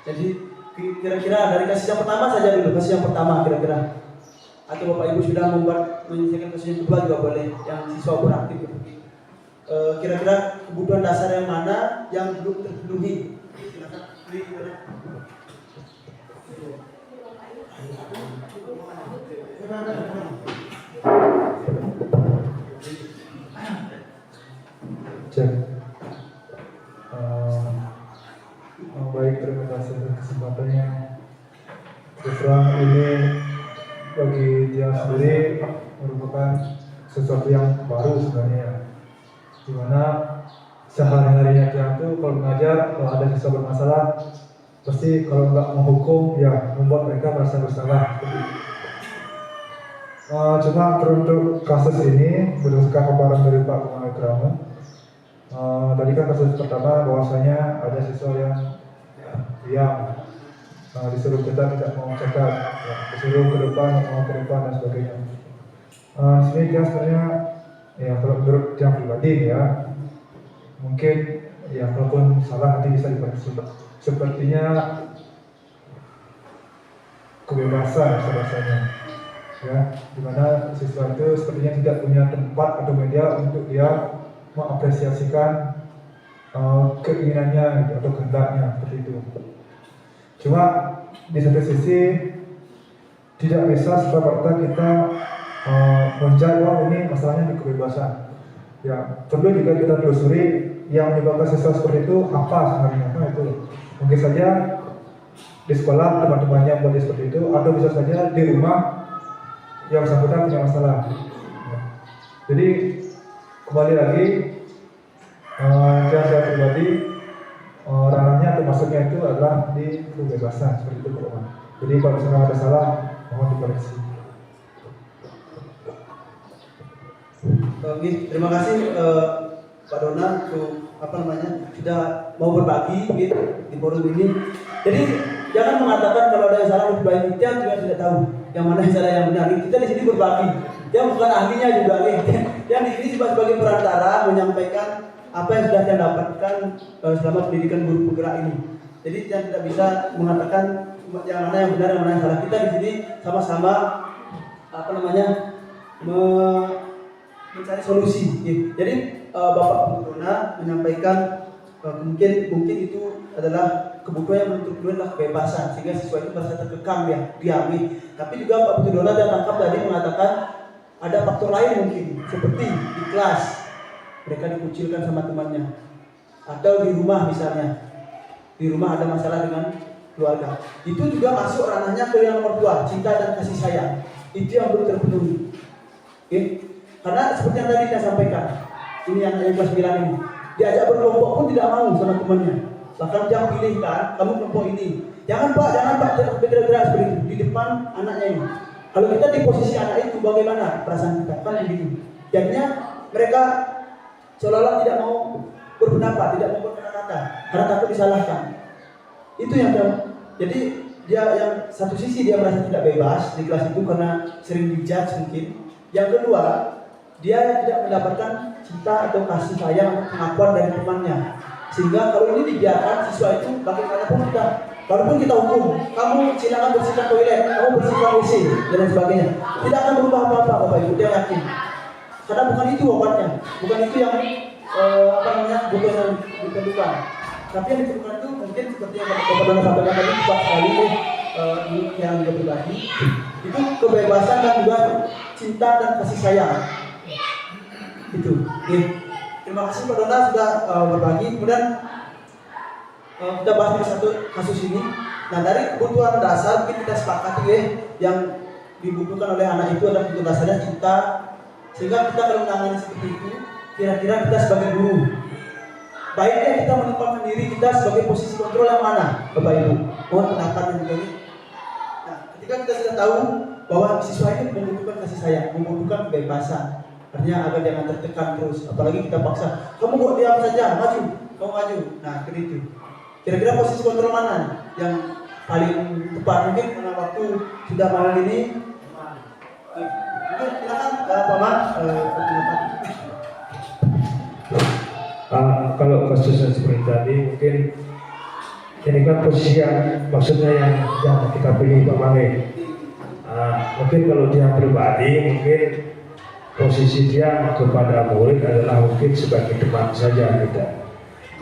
Jadi kira-kira dari kasus yang pertama saja dulu, kasus yang pertama kira-kira. Atau Bapak Ibu sudah menyelesaikan kasus yang kedua juga boleh, yang siswa beraktif. Kira-kira kebutuhan dasar yang mana yang belum terpenuhi?
Cek. Baik, terima kasih atas kesempatannya. Terus terang ini bagi dia sendiri merupakan sesuatu yang baru sebenarnya, dimana sehari-harinya dia itu kalau mengajar, kalau ada siswa bermasalah, pasti kalau nggak menghukum ya membuat mereka merasa bersalah. Cuma untuk kasus ini berdasarkan paparan dari Pak Kumar Krama, tadi kan kasus pertama bahwasanya ada siswa yang disuruh kita tidak mau catat, ya, disuruh ke depan, mau ke depan dan sebagainya. Sini dia sebenarnya ya kalau menurut yang pribadi ya mungkin ya walaupun salah nanti bisa dikoreksi. Sepertinya kebebasan rasanya, ya, dimana siswa itu sepertinya tidak punya tempat atau media untuk dia mengapresiasikan keinginannya gitu, atau kehendaknya seperti itu. Cuma di satu sisi tidak bisa serta-merta kita menjawab ini masalahnya di kebebasan. Ya, perlu juga kita telusuri yang menyebabkan siswa seperti itu apa sebenarnya. Nah, itu mungkin saja di sekolah teman-temannya buat seperti itu, atau bisa saja di rumah yang bersangkutan punya masalah. Ya. Jadi kembali lagi, saya pribadi ranahnya atau masuknya itu adalah di kebebasan seperti itu Pak. Jadi kalau misalnya ada salah mohon dikoreksi.
Oke, terima kasih Pak Dona untuk sudah mau berbagi gitu, di forum ini. Jadi jangan mengatakan kalau ada yang salah lebih baik, kita juga tidak tahu yang mana yang salah yang benar. Kita di sini berbagi. Dia bukan ahlinya juga nih. Yang di sini sebagai perantara menyampaikan apa yang sudah dia dapatkan selama pendidikan guru penggerak ini. Jadi dia tidak bisa mengatakan yang mana yang benar, yang mana yang salah. Kita di sini sama-sama mencari solusi. Jadi Bapak Dona menyampaikan mungkin itu adalah kebutuhan yang menurut adalah kebebasan, sehingga siswa itu merasa terkekang ya, diami. Tapi juga Pak Putu Dona dan tangkap tadi mengatakan ada faktor lain mungkin, seperti di kelas mereka dikucilkan sama temannya, atau di rumah misalnya, di rumah ada masalah dengan keluarga. Itu juga masuk ranahnya ke yang nomor 2, cinta dan kasih sayang. Itu yang belum terpenuhi. Oke? Karena seperti yang tadi saya sampaikan, ini yang kelas 9 ini, diajak berkelompok pun tidak mau sama temannya. Bahkan dia pilih kan, kamu kelompok ini. jangan Pak, teriak-teriak seperti itu di depan anaknya ini. Kalau kita di posisi anak itu bagaimana perasaan kita? Kan begitu. Jadinya mereka seolah-olah tidak mau berpendapat, tidak mau berkata-kata karena takut disalahkan. Itu yang jadi dia yang satu sisi dia merasa tidak bebas di kelas itu karena sering dijudge mungkin. Yang kedua, dia tidak mendapatkan cinta atau kasih sayang atau pengakuan dari temannya. Sehingga kalau ini dibiarkan, siswa itu bagaimanapun kita, walaupun kita hukum, kamu silakan bersihkan toilet, kamu bersihkan WC dan lain sebagainya, tidak akan berubah apa-apa, Bapak Ibu, dia yakin. Karena bukan itu obatnya, bukan itu yang bukan yang diperlukan. Tapi yang diperlukan itu mungkin seperti yang Bapak Dona sampaikan tadi, Pak sekali yang juga pribadi, itu kebebasan dan juga cinta dan kasih sayang. Itu. Oke. Terima kasih Pak Dona sudah berbagi. Kemudian kita bahas di satu kasus ini. Nah, dari kebutuhan dasar mungkin kita sepakati yang dibutuhkan oleh anak itu adalah kebutuhan dasarnya cinta. Sehingga kita kalau menangani seperti itu, kira-kira kita sebagai guru, baiknya kita menempatkan diri kita sebagai posisi kontrol yang mana, Bapak Ibu. Mohon pendapat dan juga ini. Nah, ketika kita sudah tahu bahwa siswa ini membutuhkan kasih sayang, membutuhkan kebebasan. Artinya agar jangan tertekan terus, apalagi kita paksa, kamu kok diam saja, maju, kamu maju. Nah, itu. Kira-kira posisi kontrol mana yang paling tepat? Mungkin karena waktu sudah malam ini. Mungkin silakan Pak Man.
Kalau kasusnya seperti tadi, mungkin ini kan posisi yang maksudnya yang kita pilih Pak Mangge. Mungkin kalau dia pribadi, mungkin posisi dia kepada murid adalah mungkin sebagai teman saja kita.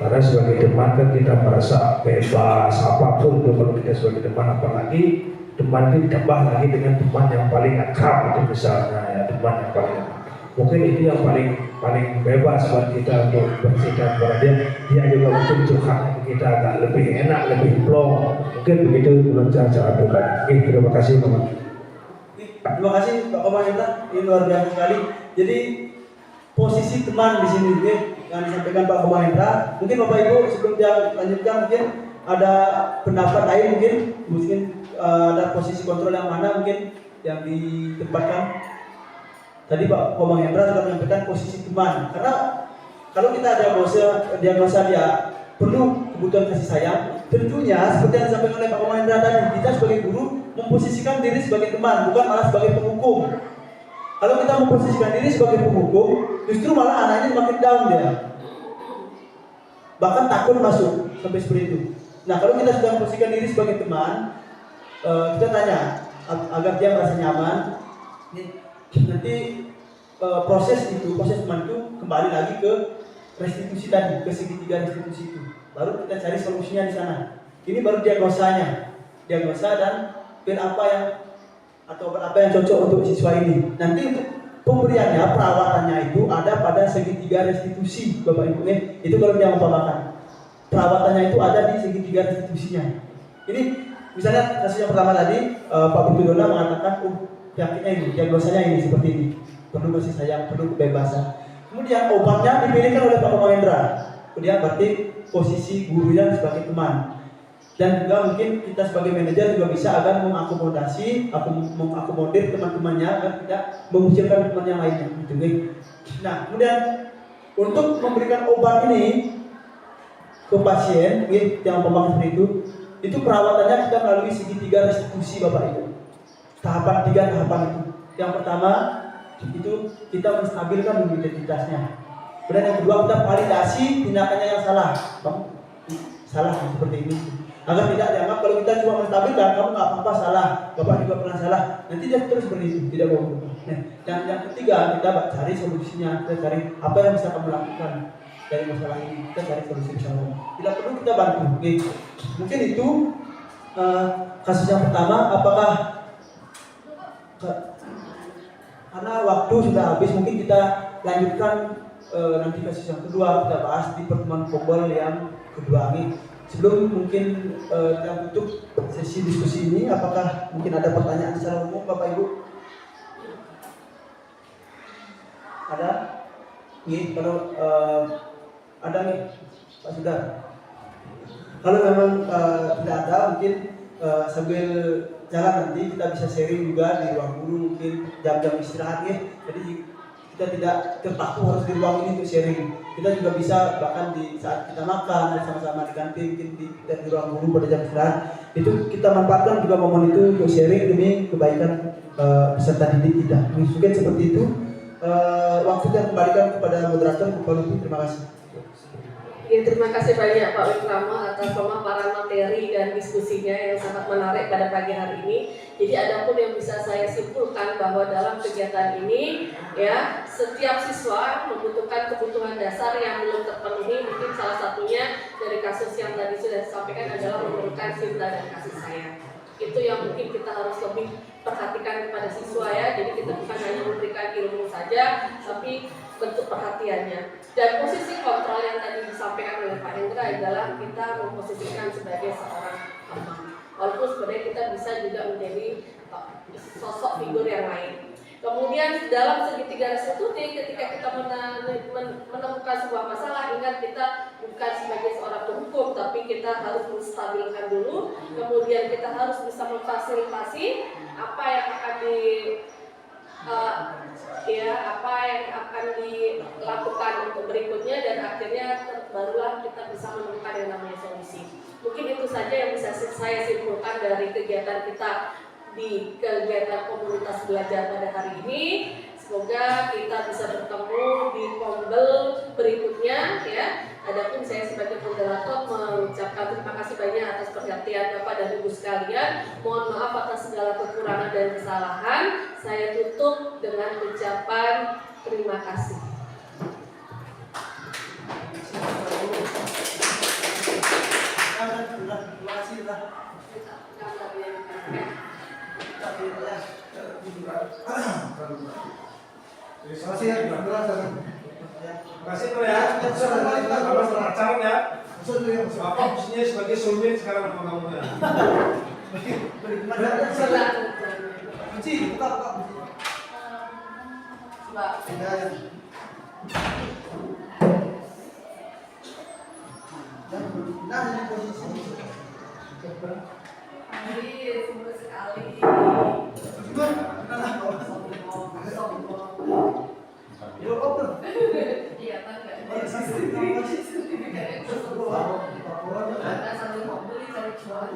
Karena sebagai teman kan kita merasa bebas apapun kalau kita sebagai teman, apalagi teman itu ditambah lagi dengan teman yang paling akrab itu misalnya ya, teman yang paling mungkin itu yang paling bebas buat kita untuk bersikap kepada dia juga mungkin curhat kita agak lebih enak, lebih plong, mungkin begitu menurut cara bukan. Terima kasih teman.
Terima kasih Pak Komanda, ini luar biasa sekali. Jadi posisi teman di sini yang disampaikan Pak Komanda. Mungkin Bapak Ibu sebelum dia lanjutkan mungkin ada pendapat lain mungkin ada posisi kontrol yang mana mungkin yang ditempatkan. Tadi Pak Komanda sudah menyampaikan posisi teman. Karena kalau kita ada diagnosa dia perlu kebutuhan kasih sayang, tentunya seperti yang disampaikan oleh Pak Komanda tadi, kita sebagai guru memposisikan diri sebagai teman, bukan malah sebagai penghukum. Kalau kita memposisikan diri sebagai penghukum, justru malah anaknya makin down dia. Bahkan takut masuk, sampai seperti itu. Nah, kalau kita sudah memposisikan diri sebagai teman, kita tanya, agar dia merasa nyaman, nanti proses teman itu kembali lagi ke restitusi tadi, ke segitiga restitusi itu. Baru kita cari solusinya di sana. Ini baru diagnosanya. Diagnosa dan apa yang cocok untuk siswa ini. Nanti untuk pemberiannya, perawatannya itu ada pada segitiga restitusi, Bapak Ibu. Itu kalau dia umpamakan. Perawatannya itu ada di segitiga restitusinya. Ini misalnya kasus yang pertama tadi, Pak Dona mengatakan, penyakitnya ini, diagnosanya ini seperti ini. Perlu kasih sayang, perlu kebebasan. Kemudian obatnya dipilihkan oleh Pak Komendra. Kemudian berarti posisi gurunya sebagai teman. Dan juga mungkin kita sebagai manajer juga bisa agar mengakomodir teman-temannya agar tidak mengucilkan teman yang lainnya. Gitu. Nah, kemudian untuk memberikan obat ini ke pasien, yang pemakai itu perawatannya kita melalui segitiga restitusi Bapak Ibu. Tahapan 3 tahapan itu. Yang pertama itu kita menstabilkan dulu identitasnya. Kemudian yang kedua kita validasi tindakannya yang salah, salah seperti ini. Agar tidak dianggap kalau kita cuma menstabilkan, kamu nggak apa-apa salah, bapak juga pernah salah. Nanti dia terus begitu, tidak mau berubah. Dan yang ketiga kita cari solusinya, kita cari apa yang bisa kamu lakukan dari masalah ini. Kita cari solusi bersama. Tidak perlu kita bantu. Oke. Mungkin itu kasus yang pertama. Apakah karena waktu sudah habis, mungkin kita lanjutkan nanti kasus yang kedua kita bahas di pertemuan Kombol yang kedua ini. Sebelum mungkin kita tutup sesi diskusi ini, apakah mungkin ada pertanyaan secara umum Bapak Ibu? Ada? Nih, kalau ada nih Pak Sudar. Kalau memang tidak ada, mungkin sambil jalan nanti kita bisa sharing juga di ruang guru, mungkin jam-jam istirahat ya. Jadi kita tidak terpaku harus di ruang ini untuk sharing. Kita juga bisa bahkan di saat kita makan bersama-sama di kantin, mungkin di ruang guru pada jam istirahat. Itu kita manfaatkan juga momen itu untuk sharing demi kebaikan peserta didik kita. Mungkin seperti itu. Waktu kita kembalikan kepada moderator, Bapak Lutfi, terima kasih.
Ya, terima kasih banyak Pak Wikrama atas pemaparan materi dan diskusinya yang sangat menarik pada pagi hari ini. Jadi ada pun yang bisa saya simpulkan bahwa dalam kegiatan ini ya setiap siswa membutuhkan kebutuhan dasar yang belum terpenuhi. Mungkin salah satunya dari kasus yang tadi sudah disampaikan adalah memerlukan cinta dan kasih sayang. Itu yang mungkin kita harus lebih perhatikan kepada siswa ya. Jadi kita bukan hanya memberikan ilmu saja, tapi bentuk perhatiannya. Dan posisi kontrol yang tadi disampaikan oleh Pak Hendra adalah kita memposisikan sebagai seorang teman. Walaupun sebenarnya kita bisa juga menjadi sosok figur yang lain. Kemudian dalam segitiga restitusi ketika kita menemukan sebuah masalah, ingat kita bukan sebagai seorang penghukum, tapi kita harus menstabilkan dulu. Kemudian kita harus bisa memfasilitasi apa yang akan dilakukan untuk berikutnya, dan akhirnya barulah kita bisa menemukan yang namanya solusi. Mungkin itu saja yang bisa saya simpulkan dari kegiatan kita di kegiatan komunitas belajar pada hari ini. Semoga kita bisa bertemu di Kombel berikutnya ya. Adapun saya sebagai moderator mengucapkan terima kasih banyak atas perhatian Bapak dan Ibu sekalian. Mohon maaf atas segala kekurangan dan kesalahan. Saya tutup dengan ucapan terima kasih.
Terima kasih ya, terima kasih Pak ya. Bapak selamat calon ya. Bapak posisinya sebagai soulmate sekarang sama kamu ya.
Kunci, buka. Nah, ini posisi.
Jadi semua sekali. Iya, tangga. Sambil mobil cari cuan.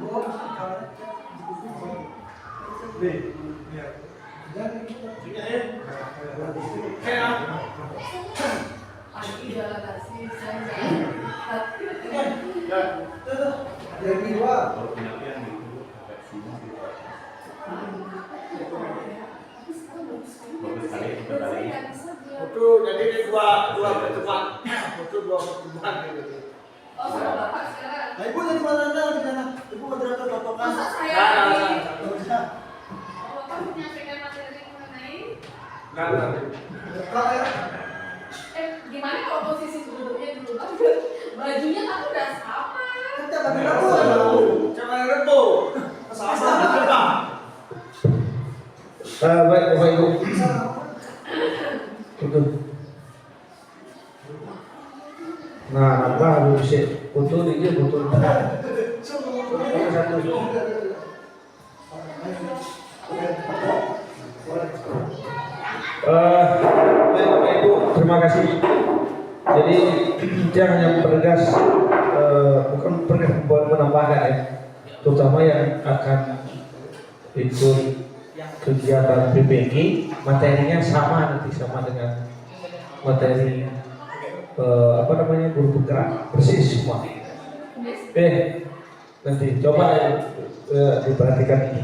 Pagi jalan kasih saya.
Yang kedua.
Itu jadi ini dua pertemuan gitu.
Oh, sama Bapak sekarang.
Nah, Ibu jadi moderator di sana. Ibu moderator totokan.
Masa saya ini? Bapak menyampaikan materi mengenai gimana kalau posisi duduknya dulu kan bajunya kan udah sama.
Kita bagi rabu.
Jangan rebu. Sama-sama.
Baik Bapak Ibu. Betul. Nah, apa harus betul ini betul. Satu. Baik Bapak Ibu, terima kasih. Jadi dia hanya mempertegas, bukan menambahkan ya, terutama yang akan ikut kegiatan PPG, materinya sama nanti sama dengan materi guru penggerak, persis semua. Nanti coba diperhatikan ini.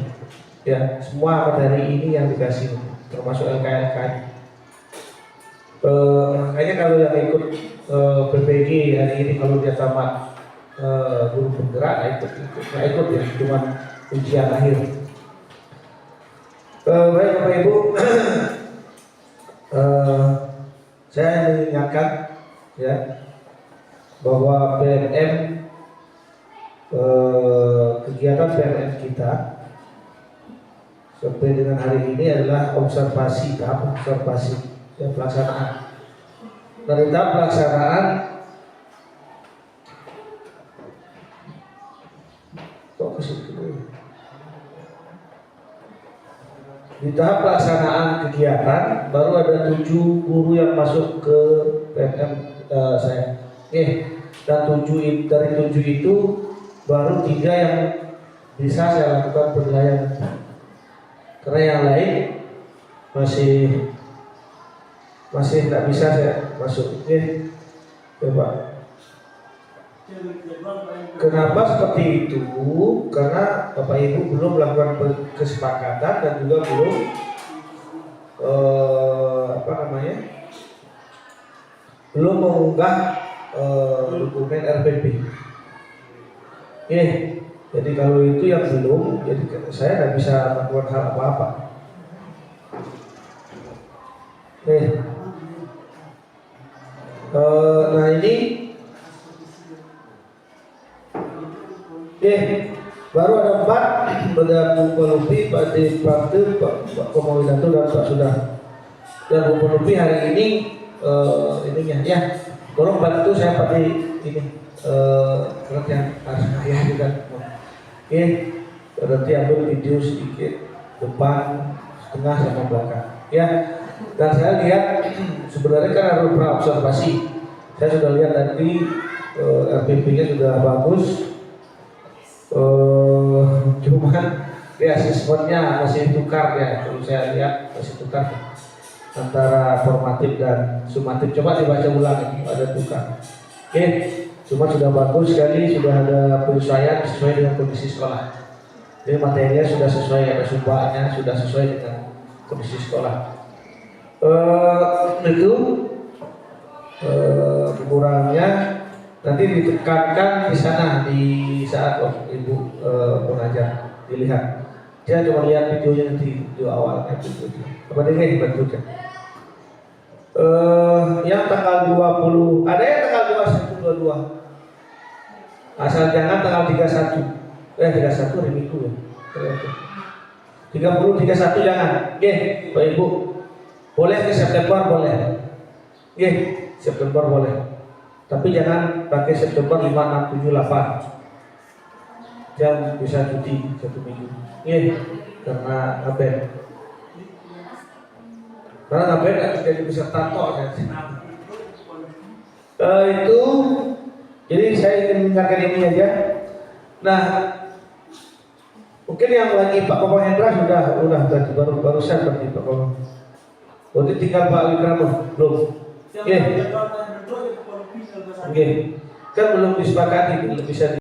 Ya, semua materi ini yang dikasih, termasuk LKLK. Makanya kalau yang ikut PPG hari ini kalau dia tamat guru penggerak, ikut ya, cuma ujian akhir. Baik Bapak Ibu, saya mengingatkan ya bahwa PNM kegiatan PNM kita sampai dengan hari ini adalah tahap observasi dan pelaksanaan. Dari tahap pelaksanaan di tahap pelaksanaan kegiatan baru ada 7 guru yang masuk ke PNM saya. Dan 7 dari 7 itu baru 3 yang bisa saya lakukan penilaian. Karena yang lain masih tidak bisa saya masuk. Coba. Kenapa seperti itu? Karena Bapak Ibu belum melakukan kesepakatan dan juga belum belum mengunggah dokumen RPP. Jadi kalau itu yang belum, jadi saya tidak bisa melakukan hal apa-apa. Nah ini baru ada 4, ada Bu Pelupi, Pak Deprakte, Pak Komawidanto dan Pak Sudah. Dan Bu Pelupi hari ini ininya ya, tolong bantu saya pakai ini surat yang harus saya juga. Nanti ambil video sedikit depan, setengah sama belakang. Dan saya lihat sebenarnya kan ada beberapa observasi. Saya sudah lihat tadi RPP-nya sudah bagus. Cuman asesmennya masih tukar ya, kalau saya lihat masih tukar antara formatif dan sumatif. Coba dibaca ulang, ada tukar. Cuma sudah bagus sekali, sudah ada penyesuaian sesuai dengan kondisi sekolah. Jadi materinya sudah sesuai, ada sumpahnya sudah sesuai dengan kondisi sekolah. Itu kekurangannya nanti ditekankan di sana di saat Ibu mengajar, dilihat. Saya cuma lihat videonya nanti video awalnya itu. Apa dia dibantukan? Yang tanggal 20 ada yang tanggal 21 22. Asal jangan tanggal 31. 31 hari Minggu ya. 30 31 jangan. Pak Ibu. Boleh ke September boleh. September boleh. Tapi jangan pakai September 5, 6, 7, 8. Jangan bisa cuti 1 minggu. Karena ngaben. Karena ngaben jadi peserta tok kan. Itu jadi saya ingin mengingatkan ini aja. Nah, mungkin yang lagi Pak Komang Hendra sudah barusan berarti Pak Komang. Berarti tinggal Pak Wikrama belum. Kan belum disepakati, belum bisa